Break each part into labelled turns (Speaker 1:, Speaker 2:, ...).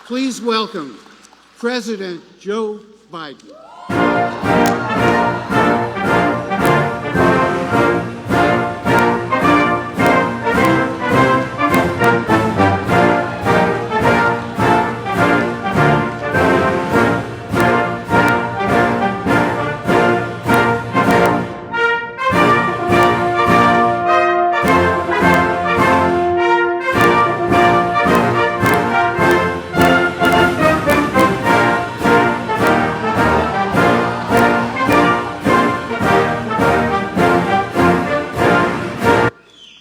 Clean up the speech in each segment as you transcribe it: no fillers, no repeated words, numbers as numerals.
Speaker 1: Please welcome President Joe Biden.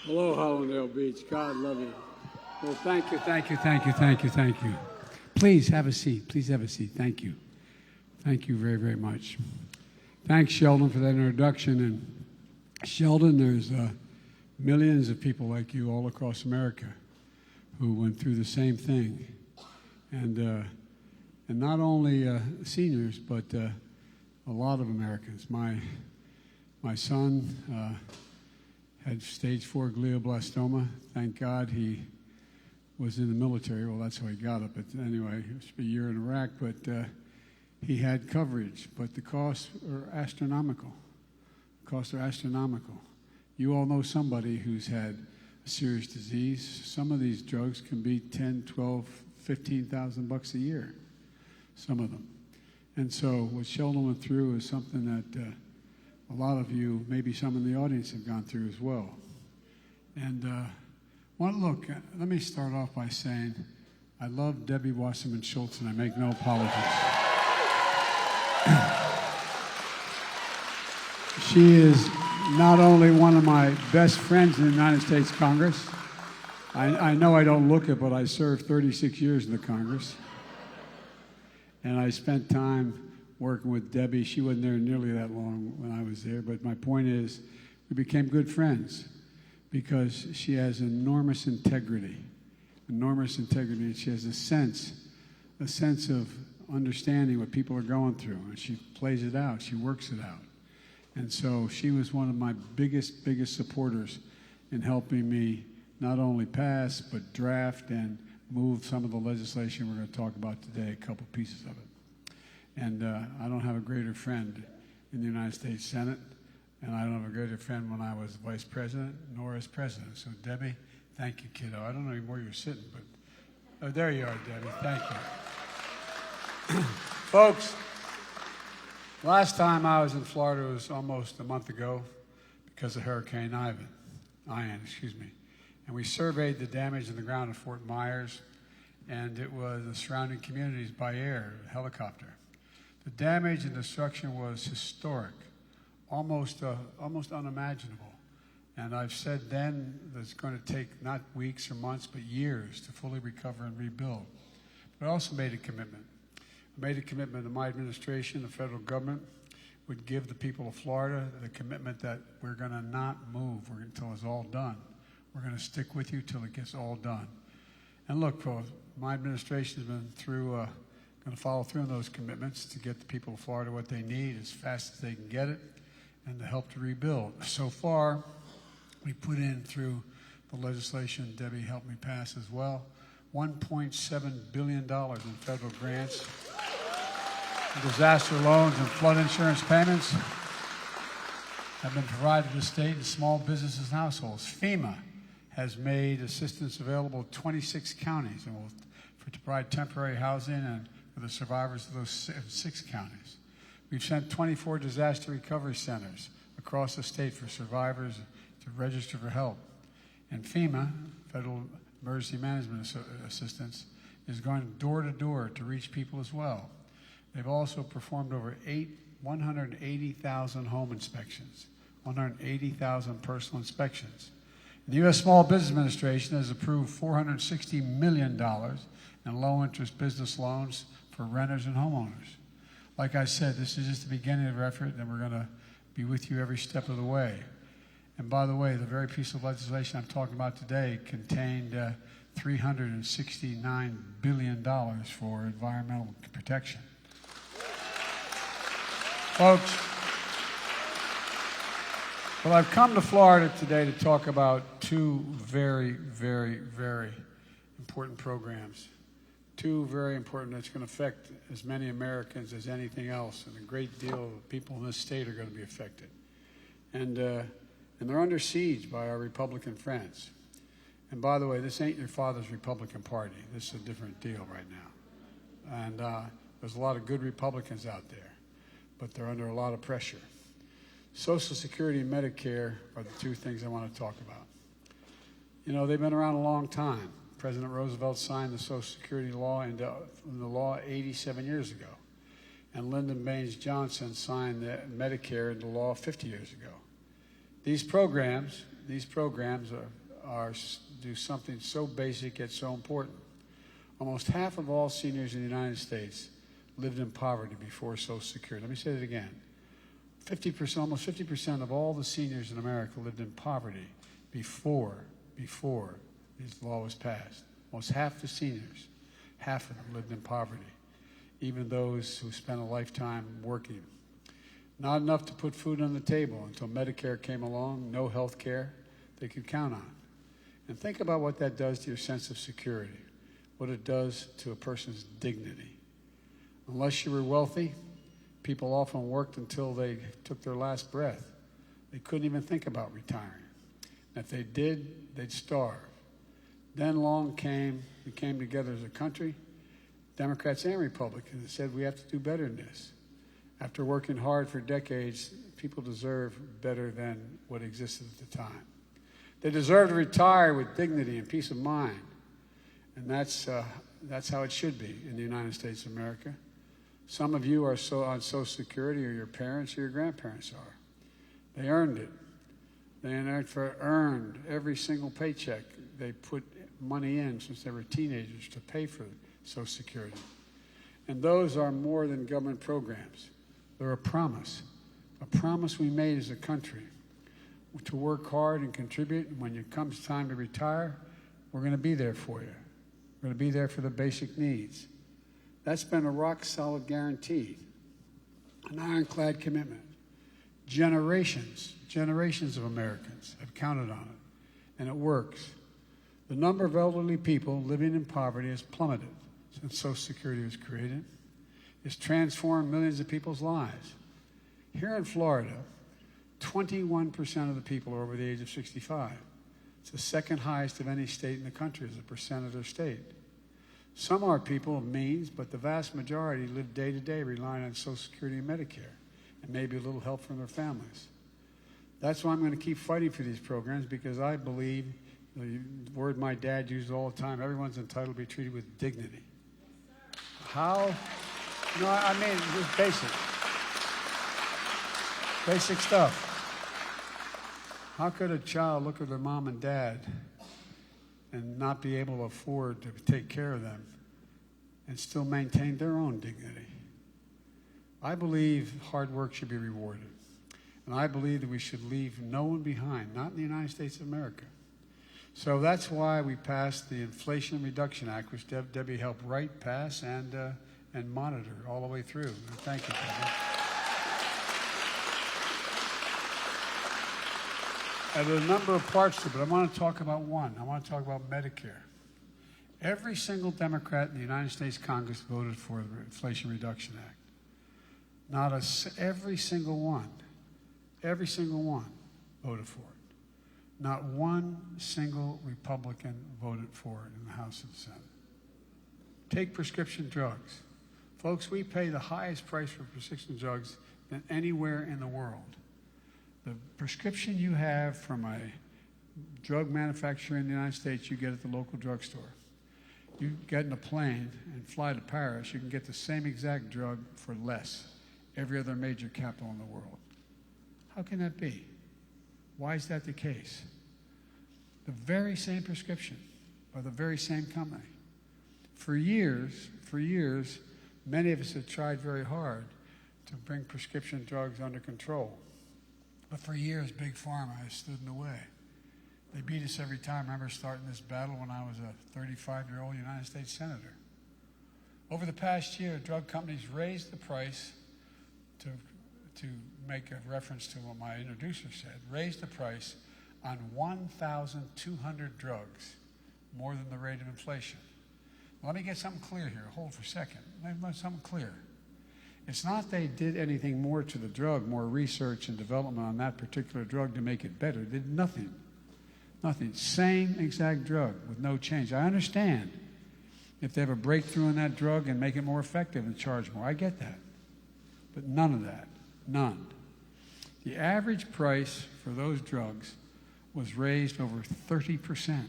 Speaker 2: Hello, Hallandale Beach. God love you. Well, thank you. Please have a seat. Thank you. Thank you very, very much. Thanks, Sheldon, for that introduction. And Sheldon, there's millions of people like you all across America who went through the same thing. And not only seniors, but a lot of Americans. My son had stage 4 glioblastoma. Thank God he was in the military. Well, that's how he got it. But anyway, it was a year in Iraq. But he had coverage. But the costs are astronomical. You all know somebody who's had a serious disease. Some of these drugs can be 10, 12, 15,000 bucks a year. Some of them. And so what Sheldon went through is something that a lot of you, maybe some in the audience, have gone through as well. And let me start off by saying I love Debbie Wasserman Schultz, and I make no apologies. She is not only one of my best friends in the United States Congress. I know I don't look it, but I served 36 years in the Congress. And I spent time working with Debbie. She wasn't there nearly that long when I was there, but my point is we became good friends because she has enormous integrity, and she has a sense of understanding what people are going through, and she plays it out, she works it out. And so she was one of my biggest supporters in helping me not only pass, but draft and move some of the legislation we're going to talk about today, a couple pieces of it. And I don't have a greater friend in the United States Senate, and I don't have a greater friend when I was vice president, nor as president. So, Debbie, thank you, kiddo. I don't know where you're sitting, but there you are, Debbie. Thank you. Folks, last time I was in Florida was almost a month ago because of Hurricane Ian. And we surveyed the damage in the ground in Fort Myers, and it was the surrounding communities by air, helicopter. The damage and destruction was historic, almost unimaginable. And I've said then that it's going to take not weeks or months, but years to fully recover and rebuild. But I also made a commitment. I made a commitment to my administration, the federal government, would give the people of Florida the commitment that we're going to not move until it's all done. We're going to stick with you till it gets all done. And look, folks, my administration has been going to follow through on those commitments to get the people of Florida what they need as fast as they can get it and to help to rebuild. So far, we put in through the legislation Debbie helped me pass as well, $1.7 billion in federal grants, disaster loans, and flood insurance payments have been provided to state and small businesses and households. FEMA has made assistance available to 26 counties and to provide temporary housing and for the survivors of those 6 counties. We've sent 24 disaster recovery centers across the state for survivors to register for help. And FEMA, Federal Emergency Management Assistance, is going door to door to reach people as well. They've also performed over 180,000 home inspections, 180,000 personal inspections. The U.S. Small Business Administration has approved $460 million in low-interest business loans for renters and homeowners. Like I said, this is just the beginning of our effort, and we're going to be with you every step of the way. And by the way, the very piece of legislation I'm talking about today contained $369 billion for environmental protection. Folks, well, I've come to Florida today to talk about 2 very, very, very important programs two very important, that's going to affect as many Americans as anything else, and a great deal of people in this state are going to be affected. And they're under siege by our Republican friends. And by the way, this ain't your father's Republican Party. This is a different deal right now. And there's a lot of good Republicans out there, but they're under a lot of pressure. Social Security and Medicare are the two things I want to talk about. You know, they've been around a long time. President Roosevelt signed the Social Security law into the law 87 years ago. And Lyndon Baines Johnson signed the Medicare into law 50 years ago. These programs do something so basic yet so important. Almost half of all seniors in the United States lived in poverty before Social Security. Let me say that again. 50%, almost 50% of all the seniors in America lived in poverty before this law was passed. Almost half the seniors, half of them lived in poverty, even those who spent a lifetime working. Not enough to put food on the table until Medicare came along, no health care they could count on. And think about what that does to your sense of security, what it does to a person's dignity. Unless you were wealthy, people often worked until they took their last breath. They couldn't even think about retiring. And if they did, they'd starve. Then we came together as a country, Democrats and Republicans, and said we have to do better than this. After working hard for decades, people deserve better than what existed at the time. They deserve to retire with dignity and peace of mind. And that's how it should be in the United States of America. Some of you are on Social Security, or your parents or your grandparents are. They earned it. They earned every single paycheck. They put money in since they were teenagers to pay for Social Security. And those are more than government programs. They're a promise we made as a country to work hard and contribute. And when it comes time to retire, we're going to be there for you. We're going to be there for the basic needs. That's been a rock-solid guarantee, an ironclad commitment. Generations of Americans have counted on it, and it works. The number of elderly people living in poverty has plummeted since Social Security was created. It's transformed millions of people's lives. Here in Florida, 21% of the people are over the age of 65. It's the second highest of any state in the country as a percent of their state. Some are people of means, but the vast majority live day to day relying on Social Security and Medicare, and maybe a little help from their families. That's why I'm going to keep fighting for these programs, because I believe, the word my dad used all the time, everyone's entitled to be treated with dignity. How? No, I mean, just basic stuff. How could a child look at their mom and dad and not be able to afford to take care of them and still maintain their own dignity? I believe hard work should be rewarded. And I believe that we should leave no one behind, not in the United States of America. So that's why we passed the Inflation Reduction Act, which Debbie helped write, pass, and monitor all the way through. And thank you, Debbie. And there are a number of parts to it, but I want to talk about one. I want to talk about Medicare. Every single Democrat in the United States Congress voted for the Inflation Reduction Act. Every single one voted for it. Not one single Republican voted for it in the House and Senate. Take prescription drugs. Folks, we pay the highest price for prescription drugs than anywhere in the world. The prescription you have from a drug manufacturer in the United States, you get at the local drugstore. You get in a plane and fly to Paris, you can get the same exact drug for less every other major capital in the world. How can that be? Why is that the case? The very same prescription by the very same company. For years, many of us have tried very hard to bring prescription drugs under control. But for years, Big Pharma has stood in the way. They beat us every time. I remember starting this battle when I was a 35-year-old United States Senator. Over the past year, drug companies raised the price to make a reference to what my introducer said, raised the price on 1,200 drugs, more than the rate of inflation. Let me get something clear here. Hold for a second. Let me get something clear. It's not they did anything more to the drug, more research and development on that particular drug to make it better. They did nothing. Nothing. Same exact drug with no change. I understand if they have a breakthrough in that drug and make it more effective and charge more. I get that. But none of that. None. The average price for those drugs was raised over 30%.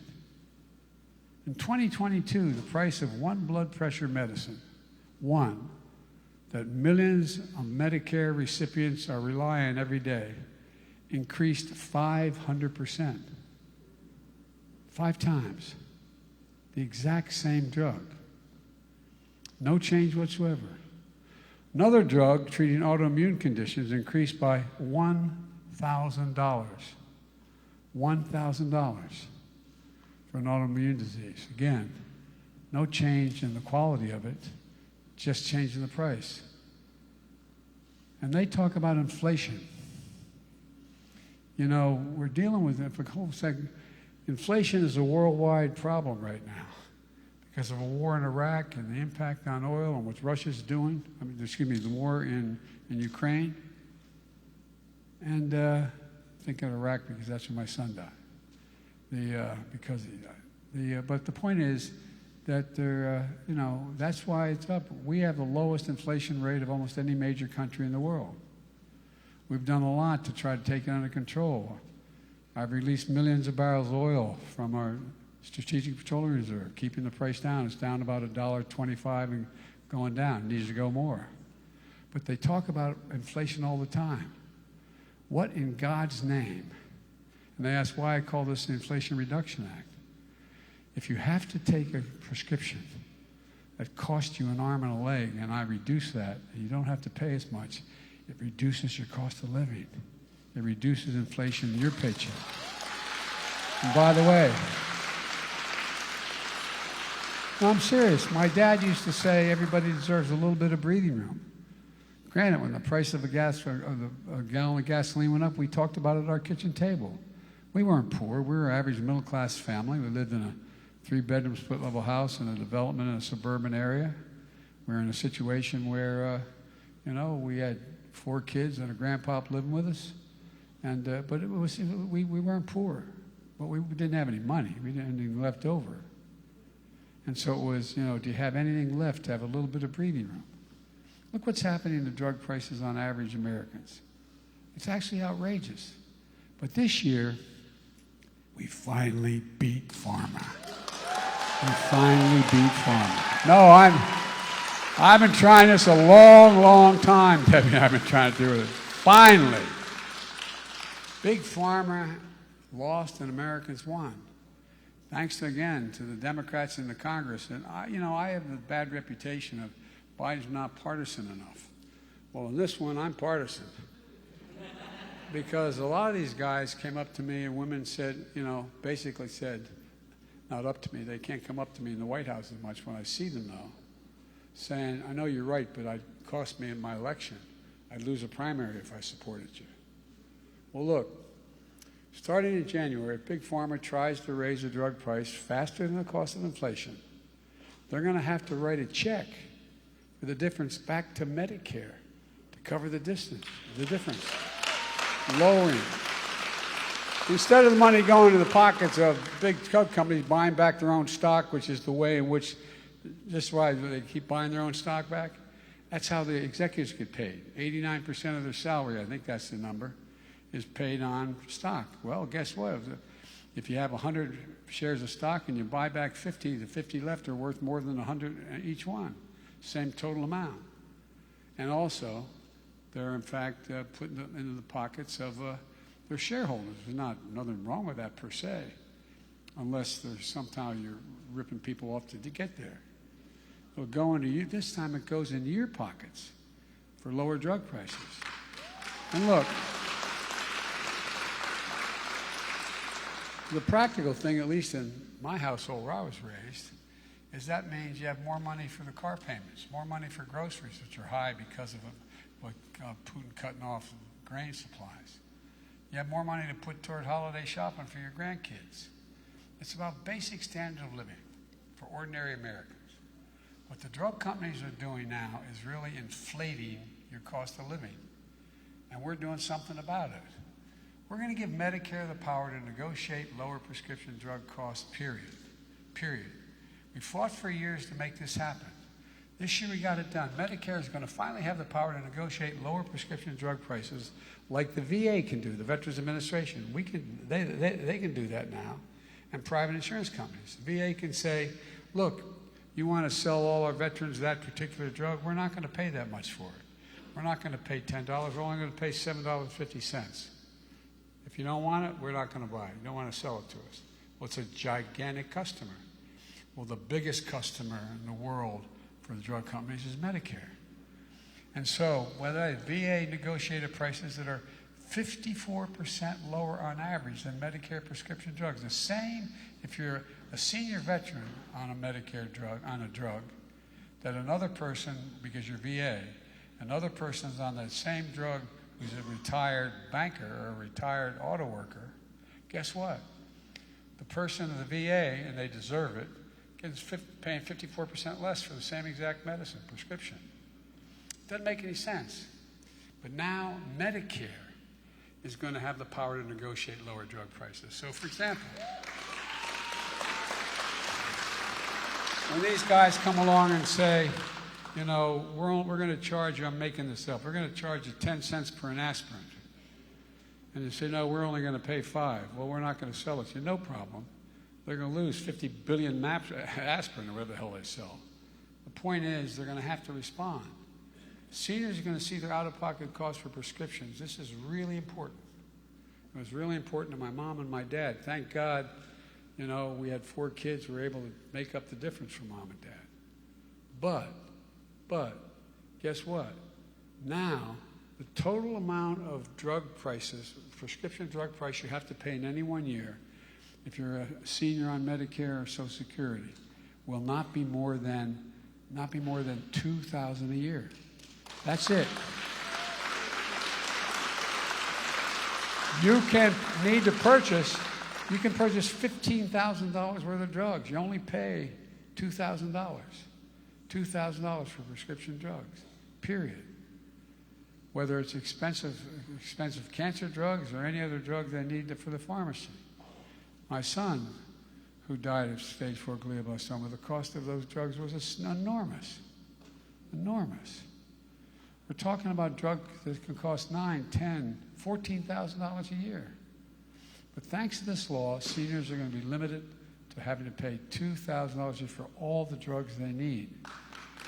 Speaker 2: In 2022, the price of one blood pressure medicine, one, that millions of Medicare recipients are relying on every day, increased 500%. 5 times. The exact same drug. No change whatsoever. Another drug treating autoimmune conditions increased by $1,000. $1,000 for an autoimmune disease. Again, no change in the quality of it, just changing the price. And they talk about inflation. You know, we're dealing with it for a whole second. Inflation is a worldwide problem right now because of a war in Iraq and the impact on oil and what Russia's doing. The war in Ukraine. And think of Iraq because that's where my son died. Because he died. But the point is that that's why it's up. We have the lowest inflation rate of almost any major country in the world. We've done a lot to try to take it under control. I've released millions of barrels of oil from our Strategic Petroleum Reserve, keeping the price down. It's down about $1.25 and going down. It needs to go more. But they talk about inflation all the time. What in God's name? And they ask why I call this the Inflation Reduction Act. If you have to take a prescription that costs you an arm and a leg, and I reduce that, and you don't have to pay as much, it reduces your cost of living. It reduces inflation in your paycheck. And by the way, no, I'm serious. My dad used to say everybody deserves a little bit of breathing room. Granted, when the price of a gallon of gasoline went up, we talked about it at our kitchen table. We weren't poor. We were an average middle-class family. We lived in a 3-bedroom split-level house in a development in a suburban area. We were in a situation where, we had 4 kids and a grandpa living with us. And but we weren't poor, but we didn't have any money. We didn't have anything left over. And so it was, do you have anything left to have a little bit of breathing room? Look what's happening to drug prices on average Americans. It's actually outrageous. But this year, we finally beat pharma. We finally beat pharma. No, I've been trying this a long, long time, Debbie. I've been trying to do it. Finally. Big pharma lost and Americans won. Thanks again to the Democrats in the Congress. And I have the bad reputation of Biden's not partisan enough. Well, in this one, I'm partisan. Because a lot of these guys came up to me and women said, basically said, not up to me, they can't come up to me in the White House as much when I see them though, saying, I know you're right, but it cost me in my election. I'd lose a primary if I supported you. Well, look, starting in January, if Big Pharma tries to raise the drug price faster than the cost of inflation, they're going to have to write a check for the difference back to Medicare to cover the difference. Lowering. Instead of the money going to the pockets of big drug companies buying back their own stock, which is the way in which, just why they keep buying their own stock back, that's how the executives get paid. 89% of their salary, I think that's the number, is paid on stock. Well, guess what? If you have 100 shares of stock and you buy back 50, the 50 left are worth more than 100 each one. Same total amount. And also, they're in fact putting them into the pockets of their shareholders. There's nothing wrong with that per se, unless there's somehow you're ripping people off to get there. It'll go into you. This time it goes into your pockets for lower drug prices. And look, the practical thing, at least in my household where I was raised, is that means you have more money for the car payments, more money for groceries, which are high because of Putin cutting off grain supplies. You have more money to put toward holiday shopping for your grandkids. It's about basic standard of living for ordinary Americans. What the drug companies are doing now is really inflating your cost of living. And we're doing something about it. We're going to give Medicare the power to negotiate lower prescription drug costs, period. We fought for years to make this happen. This year we got it done. Medicare is going to finally have the power to negotiate lower prescription drug prices like the VA can do, the Veterans Administration. They can do that now, and private insurance companies. The VA can say, look, you want to sell all our veterans that particular drug, we're not going to pay that much for it. We're not going to pay $10, we're only going to pay $7.50. If you don't want it, we're not going to buy it. You don't want to sell it to us. Well, it's a gigantic customer. Well, the biggest customer in the world for the drug companies is Medicare. And so, whether VA negotiated prices that are 54% lower on average than Medicare prescription drugs. The same if you're a senior veteran on a Medicare drug, that another person, because you're VA, another person's on that same drug who's a retired banker or a retired auto worker, guess what? The person in the VA, and they deserve it, gets paying 54% less for the same exact medicine, prescription. Doesn't make any sense. But now Medicare is going to have the power to negotiate lower drug prices. So, for example, when these guys come along and say, you know, we're going to charge you, I'm making this up, we're going to charge you 10 cents per an aspirin. And they say, no, we're only going to pay 5. Well, we're not going to sell it. You say, no problem. They're going to lose 50 billion aspirin or whatever the hell they sell. The point is, they're going to have to respond. Seniors are going to see their out-of-pocket costs for prescriptions. This is really important. It was really important to my mom and my dad. Thank God, you know, we had 4 kids. We were able to make up the difference for mom and dad. But, guess what? Now, the total amount of drug prices, prescription drug price you have to pay in any one year, if you're a senior on Medicare or Social Security, will not be more than $2,000 a year. That's it. You can purchase $15,000 worth of drugs. You only pay $2,000. $2,000 for prescription drugs, period. Whether it's expensive cancer drugs or any other drug they need for the pharmacy. My son, who died of stage 4 glioblastoma, the cost of those drugs was enormous. Enormous. We're talking about drugs that can cost $9,000, $10,000, $14,000 a year. But thanks to this law, seniors are going to be limited to having to pay $2,000 for all the drugs they need.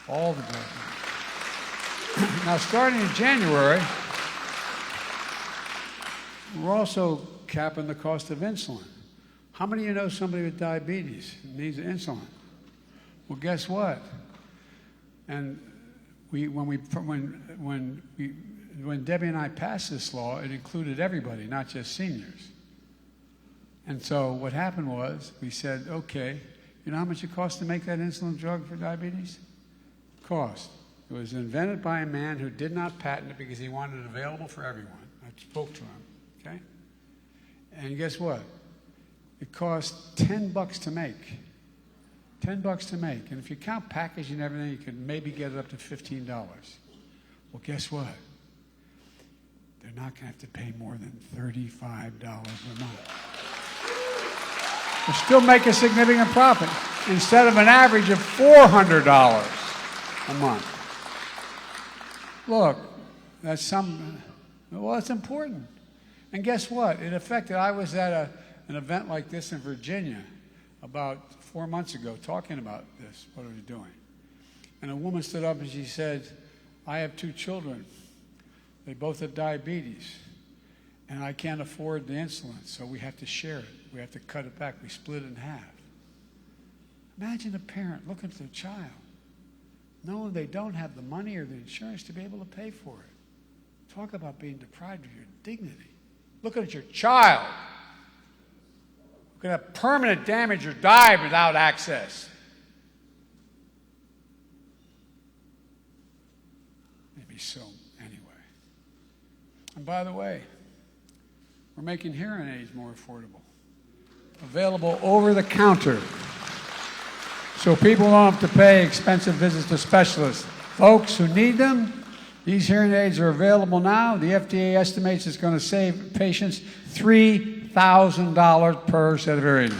Speaker 2: All the drugs. Now, starting in January, we're also capping the cost of insulin. How many of you know somebody with diabetes needs insulin? Well, guess what? And when Debbie and I passed this law, it included everybody, not just seniors. And so what happened was we said, okay, you know how much it costs to make that insulin drug for diabetes? Cost. It was invented by a man who did not patent it because he wanted it available for everyone. I spoke to him, okay? And guess what? It cost $10 to make. $10 to make. And if you count packaging and everything, you could maybe get it up to $15. Well, guess what? They're not going to have to pay more than $35 a month. They'll still make a significant profit instead of an average of $400 a month. Look, that's important. And guess what? It affected, I was at an event like this in Virginia about 4 months ago talking about this, what are we doing? And a woman stood up and she said, I have 2 children. They both have diabetes. And I can't afford the insulin, so we have to share it. We have to cut it back. We split it in half. Imagine a parent looking at their child, knowing they don't have the money or the insurance to be able to pay for it. Talk about being deprived of your dignity. Looking at your child who could have permanent damage or die without access. Maybe so, anyway. And by the way, we're making hearing aids more affordable. Available over the counter. so people don't have to pay expensive visits to specialists. Folks who need them, these hearing aids are available now. The FDA estimates it's going to save patients $3,000 per set of hearing aids.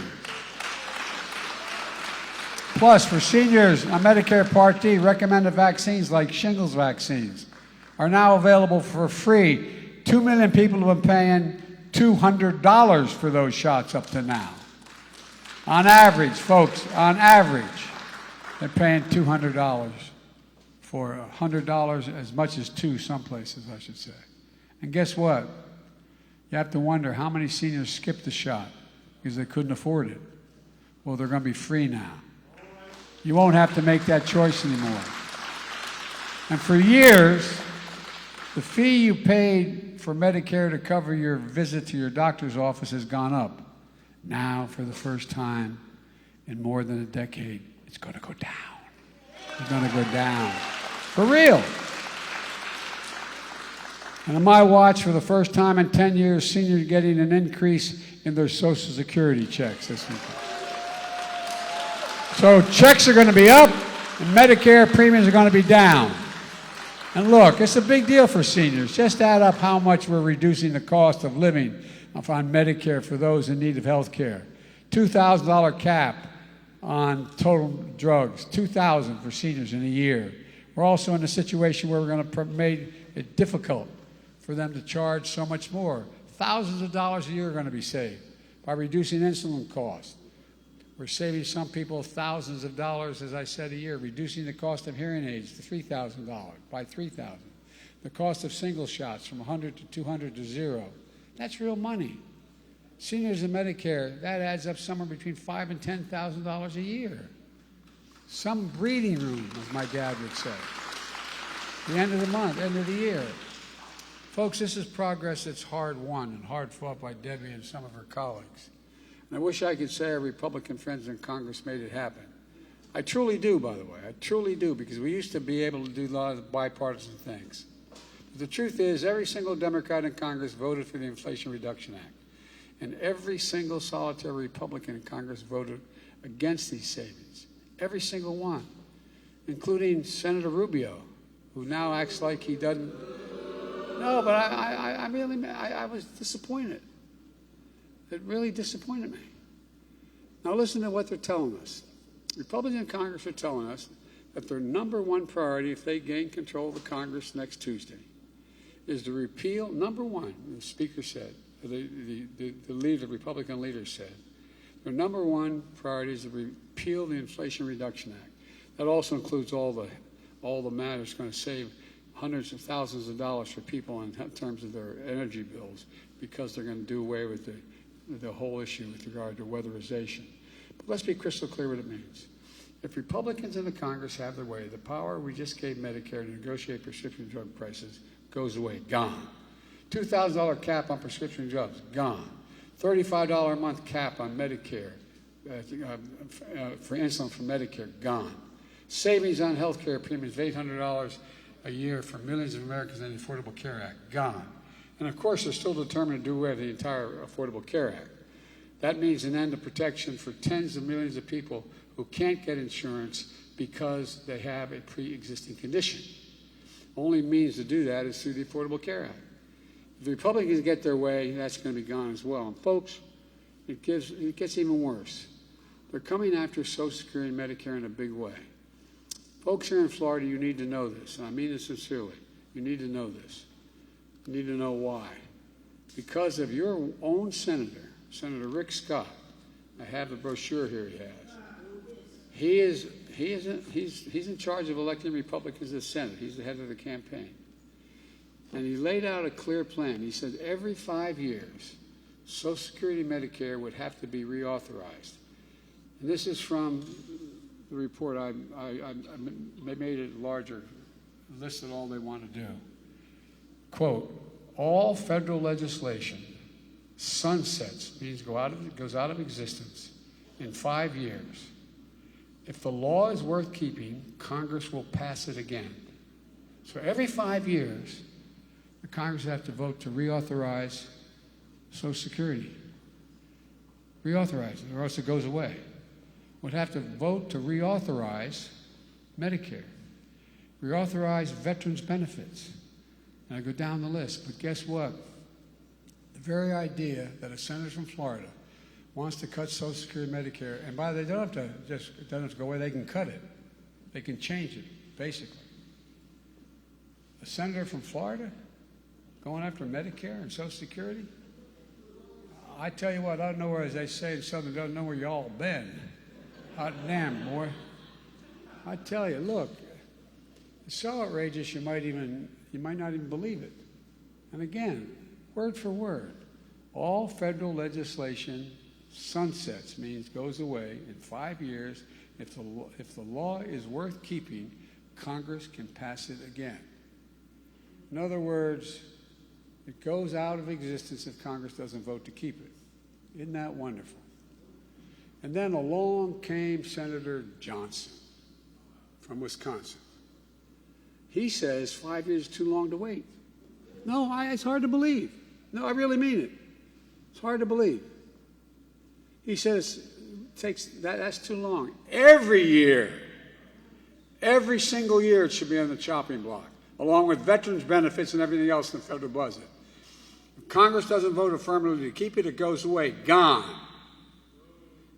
Speaker 2: Plus, for seniors on Medicare Part D, recommended vaccines like shingles vaccines are now available for free. 2 million people have been paying $200 for those shots up to now. On average, folks, on average, they're paying $200 for $100, as much as two some places, I should say. And guess what? You have to wonder how many seniors skipped the shot because they couldn't afford it. Well, they're going to be free now. You won't have to make that choice anymore. And for years, the fee you paid for Medicare to cover your visit to your doctor's office has gone up. Now, for the first time in more than a decade, it's going to go down. It's going to go down. For real. And on my watch, for the first time in 10 years, seniors are getting an increase in their Social Security checks this week. So checks are going to be up, and Medicare premiums are going to be down. And look, it's a big deal for seniors. Just add up how much we're reducing the cost of living on Medicare for those in need of health care. $2,000 cap on total drugs, $2,000 for seniors in a year. We're also in a situation where we're going to make it difficult for them to charge so much more. Thousands of dollars a year are going to be saved by reducing insulin costs. We're saving some people thousands of dollars, as I said, a year, reducing the cost of hearing aids to $3,000 by $3,000. The cost of single shots from $100 to $200 to $0. That's real money. Seniors in Medicare, that adds up somewhere between $5,000 and $10,000 a year. Some breathing room, as my dad would say. The end of the month, end of the year. Folks, this is progress that's hard won and hard fought by Debbie and some of her colleagues. And I wish I could say our Republican friends in Congress made it happen. I truly do, by the way. I truly do, because we used to be able to do a lot of bipartisan things. But the truth is, every single Democrat in Congress voted for the Inflation Reduction Act. And every single solitary Republican in Congress voted against these savings. Every single one, including Senator Rubio, who now acts like he doesn't. No, but I was disappointed. It really disappointed me. Now listen to what they're telling us. Republicans in Congress are telling us that their number one priority, if they gain control of the Congress next Tuesday, is to repeal, number one, the Speaker said, the Republican leader said, their number one priority is to repeal the Inflation Reduction Act. That also includes all the matters going to save hundreds of thousands of dollars for people in terms of their energy bills, because they're going to do away with the whole issue with regard to weatherization. But let's be crystal clear what it means. If Republicans in the Congress have their way, the power we just gave Medicare to negotiate prescription drug prices goes away, gone. $2,000 cap on prescription drugs, gone. $35 a month cap on Medicare for insulin for Medicare, gone. Savings on health care premiums of $800 a year for millions of Americans in the Affordable Care Act, gone. And of course, they're still determined to do away with the entire Affordable Care Act. That means an end to protection for tens of millions of people who can't get insurance because they have a pre-existing condition. Only means to do that is through the Affordable Care Act. If the Republicans get their way, that's going to be gone as well. And folks, it gets even worse. They're coming after Social Security and Medicare in a big way. Folks here in Florida, you need to know this, and I mean this sincerely. You need to know this. You need to know why. Because of your own senator, Senator Rick Scott. I have the brochure here he has. He's in charge of electing Republicans to the Senate. He's the head of the campaign. And he laid out a clear plan. He said every 5 years, Social Security and Medicare would have to be reauthorized. And this is from the report. I made it larger, listed all they want to do. Quote, all federal legislation sunsets, means goes out of existence in 5 years. If the law is worth keeping, Congress will pass it again. So every 5 years, the Congress have to vote to reauthorize Social Security. Reauthorize it, or else it goes away. would have to vote to reauthorize Medicare, reauthorize veterans' benefits. And I go down the list. But guess what? The very idea that a senator from Florida wants to cut Social Security, Medicare, and by the way, they don't have to just, it doesn't have to go away, they can cut it. They can change it, basically. A senator from Florida going after Medicare and Social Security? I tell you what, I don't know where, as they say in Southern, don't know where you all been. Hot damn, boy. I tell you, look, it's so outrageous you might not even believe it. And again, word for word, all federal legislation sunsets, means goes away in 5 years. If the law is worth keeping, Congress can pass it again. In other words, it goes out of existence if Congress doesn't vote to keep it. Isn't that wonderful? And then along came Senator Johnson from Wisconsin. He says 5 years is too long to wait. No, it's hard to believe. No, I really mean it. It's hard to believe. He says that's too long. Every year, every single year it should be on the chopping block, along with veterans' benefits and everything else in the federal budget. If Congress doesn't vote affirmatively to keep it, it goes away, gone.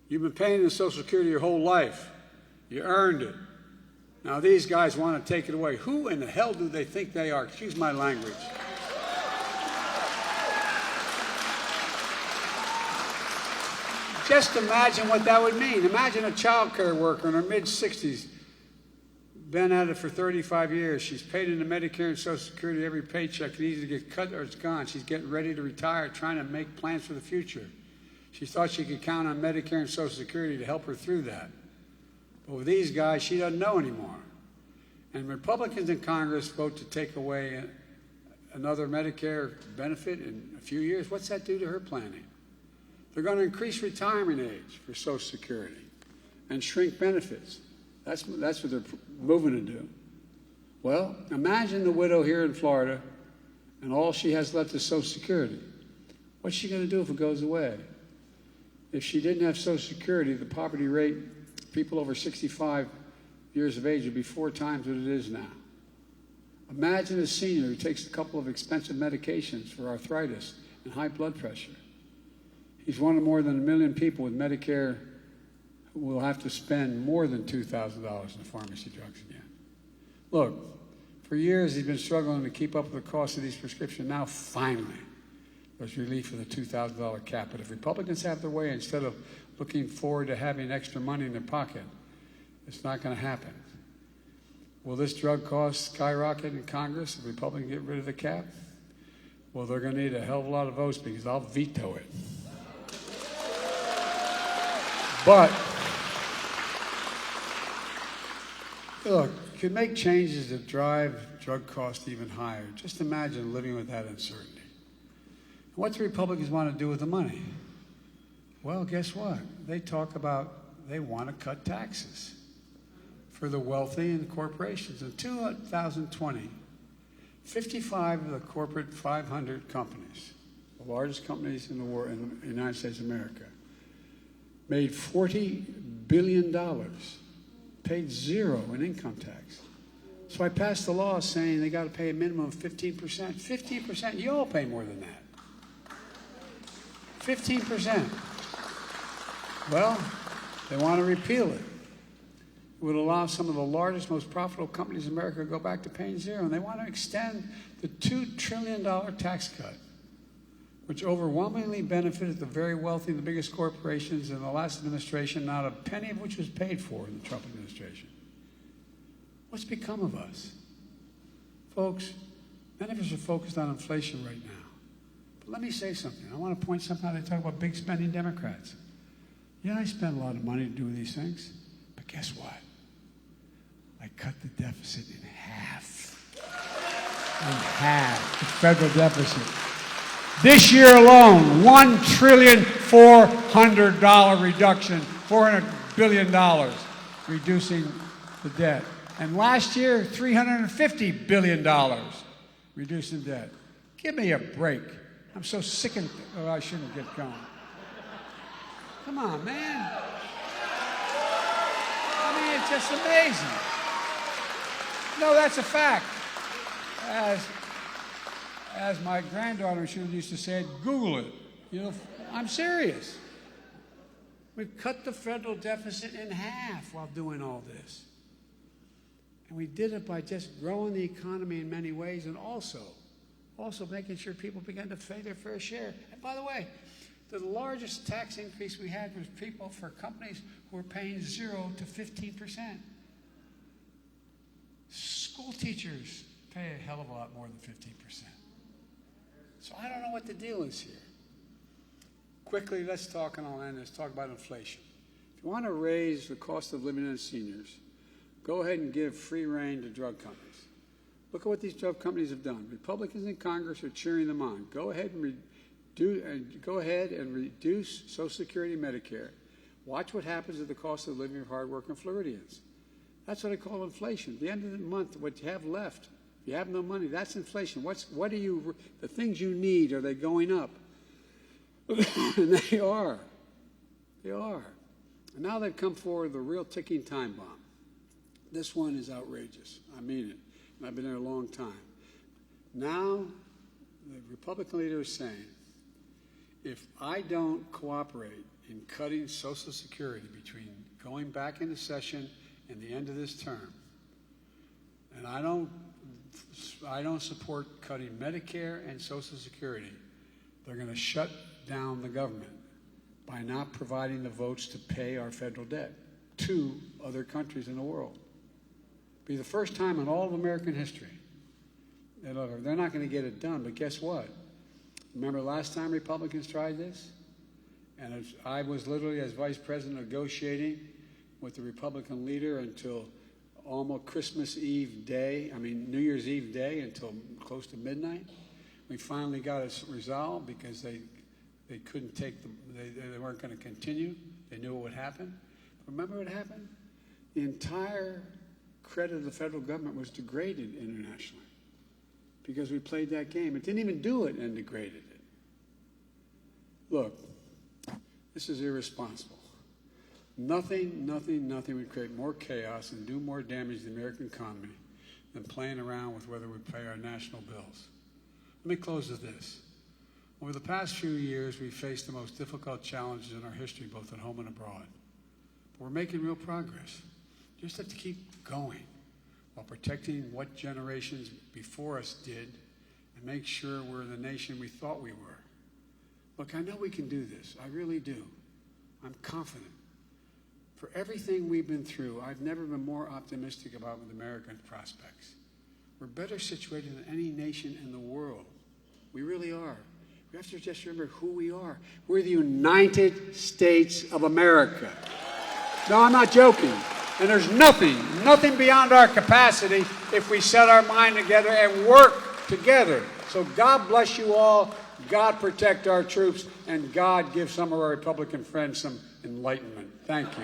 Speaker 2: You've been paying the Social Security your whole life. You earned it. Now these guys want to take it away. Who in the hell do they think they are? Excuse my language. Just imagine what that would mean. Imagine a child care worker in her mid-60s, been at it for 35 years. She's paid into Medicare and Social Security every paycheck. It either get cut or it's gone. She's getting ready to retire, trying to make plans for the future. She thought she could count on Medicare and Social Security to help her through that. But with these guys, she doesn't know anymore. And Republicans in Congress vote to take away another Medicare benefit in a few years. What's that do to her planning? They're going to increase retirement age for Social Security and shrink benefits. That's what they're moving to do. Well, imagine the widow here in Florida, and all she has left is Social Security. What's she going to do if it goes away? If she didn't have Social Security, the poverty rate, people over 65 years of age, would be 4 times what it is now. Imagine a senior who takes a couple of expensive medications for arthritis and high blood pressure. He's one of more than 1 million people with Medicare who will have to spend more than $2,000 in pharmacy drugs again. Look, for years he's been struggling to keep up with the cost of these prescriptions. Now, finally, there's relief for the $2,000 cap. But if Republicans have their way, instead of looking forward to having extra money in their pocket, it's not going to happen. Will this drug cost skyrocket in Congress if Republicans get rid of the cap? Well, they're going to need a hell of a lot of votes because I'll veto it. But, look, you could make changes that drive drug costs even higher. Just imagine living with that uncertainty. What do Republicans want to do with the money? Well, guess what? They talk about they want to cut taxes for the wealthy and corporations. In 2020, 55 of the corporate 500 companies, the largest companies in the world, in the United States of America, made $40 billion, paid zero in income tax. So I passed a law saying they got to pay a minimum of 15%. 15%, you all pay more than that. 15%. Well, they want to repeal it. It would allow some of the largest, most profitable companies in America to go back to paying zero. And they want to extend the $2 trillion tax cut, which overwhelmingly benefited the very wealthy and the biggest corporations in the last administration, not a penny of which was paid for in the Trump administration. What's become of us? Folks, many of us are focused on inflation right now. But let me say something. I want to point something out. They talk about big spending Democrats. Yeah, I spend a lot of money to do these things. But guess what? I cut the deficit in half. In half. The federal deficit. This year alone, $1.4 trillion reduction, $400 billion reducing the debt. And last year, $350 billion reducing debt. Give me a break. I'm so sick and I shouldn't get going. Come on, man. just amazing. No, that's a fact. As my granddaughter, she used to say, Google it. You know, I'm serious. We've cut the federal deficit in half while doing all this. And we did it by just growing the economy in many ways and also making sure people began to pay their fair share. And by the way, the largest tax increase we had was for companies who were paying 0 to 15%. School teachers pay a hell of a lot more than 15%. So I don't know what the deal is here. Quickly, let's talk, and I'll end this, talk about inflation. If you want to raise the cost of living on seniors, go ahead and give free rein to drug companies. Look at what these drug companies have done. Republicans in Congress are cheering them on. Go ahead and reduce Social Security and Medicare. Watch what happens to the cost of living of hardworking Floridians. That's what I call inflation. At the end of the month, what you have left, if you have no money, that's inflation. The things you need, are they going up? And they are. They are. And now they've come forward with a real ticking time bomb. This one is outrageous. I mean it. And I've been there a long time. Now, the Republican leader is saying, if I don't cooperate in cutting Social Security between going back into session and the end of this term, and I don't support cutting Medicare and Social Security, they're going to shut down the government by not providing the votes to pay our federal debt to other countries in the world. It'll be the first time in all of American history. They're not going to get it done, but guess what? Remember last time Republicans tried this? And I was literally, as vice president, negotiating with the Republican leader until almost New Year's Eve day, until close to midnight. We finally got it resolved because they couldn't they weren't going to continue. They knew what would happen. Remember what happened? The entire credit of the federal government was degraded internationally because we played that game. It didn't even do it and degraded it. Look, this is irresponsible. Nothing would create more chaos and do more damage to the American economy than playing around with whether we pay our national bills. Let me close with this. Over the past few years, we've faced the most difficult challenges in our history, both at home and abroad. But we're making real progress. You just have to keep going while protecting what generations before us did and make sure we're the nation we thought we were. Look, I know we can do this. I really do. I'm confident. For everything we've been through, I've never been more optimistic about American prospects. We're better situated than any nation in the world. We really are. We have to just remember who we are. We're the United States of America. No, I'm not joking. And there's nothing beyond our capacity if we set our mind together and work together. So God bless you all. God protect our troops. And God give some of our Republican friends some enlightenment. Thank you.